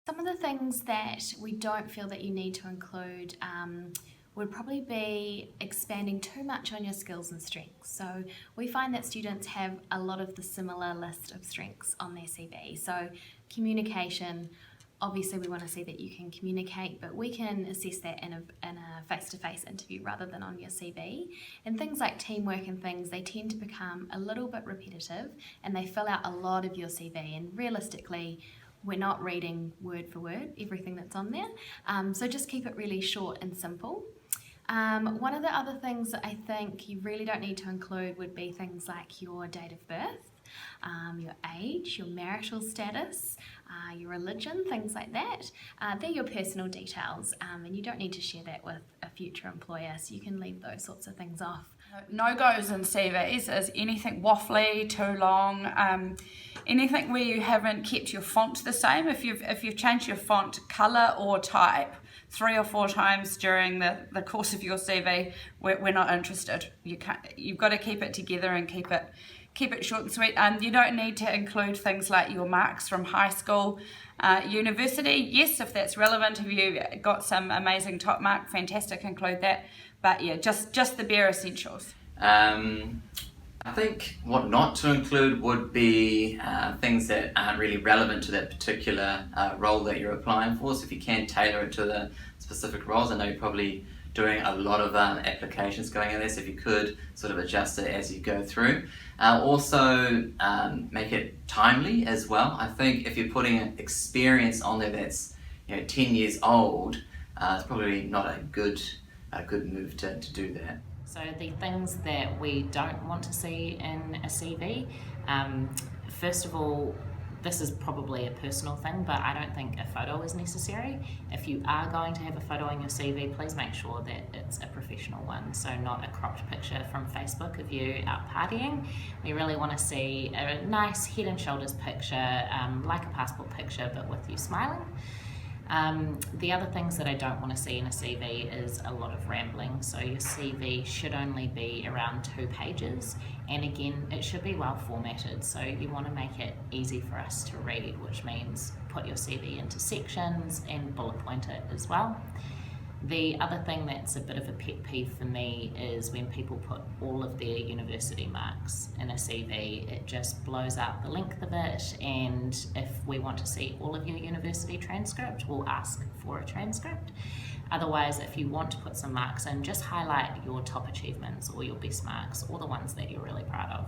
Some of the things that we don't feel that you need to include would probably be expanding too much on your skills and strengths. So we find that students have a lot of the similar list of strengths on their CV. So communication, obviously we want to see that you can communicate, but we can assess that in a face-to-face interview rather than on your CV. And things like teamwork and things, they tend to become a little bit repetitive and they fill out a lot of your CV, and realistically we're not reading word for word everything that's on there. So just keep it really short and simple. One of the other things that I think you really don't need to include would be things like your date of birth, your age, your marital status, your religion, things like that. They're your personal details, and you don't need to share that with a future employer, so you can leave those sorts of things off. No-goes in CVs is anything waffly, too long, anything where you haven't kept your font the same. If you've changed your font colour or type 3 or 4 times during the course of your CV, we're not interested. You've got to keep it together and keep it short and sweet. You don't need to include things like your marks from high school, university. Yes, if that's relevant, if you got some amazing top mark, fantastic, include that. But yeah, just the bare essentials. I think what not to include would be things that aren't really relevant to that particular role that you're applying for. So if you can tailor it to the specific roles, I know you're probably doing a lot of applications going in there, so if you could sort of adjust it as you go through. Also make it timely as well. I think if you're putting an experience on there that's 10 years old, it's probably not a good move to do that. So the things that we don't want to see in a CV, first of all, this is probably a personal thing, but I don't think a photo is necessary. If you are going to have a photo on your CV, please make sure that it's a professional one, so not a cropped picture from Facebook of you out partying. We really want to see a nice head and shoulders picture, like a passport picture, but with you smiling. The other things that I don't want to see in a CV is a lot of rambling. So your CV should only be around 2 pages, and again, it should be well formatted. So you want to make it easy for us to read, which means put your CV into sections and bullet point it as well. The other thing that's a bit of a pet peeve for me is when people put all of their university marks in a CV. It just blows out the length of it, and if we want to see all of your university transcript, we'll ask for a transcript. Otherwise, if you want to put some marks in, just highlight your top achievements or your best marks or the ones that you're really proud of.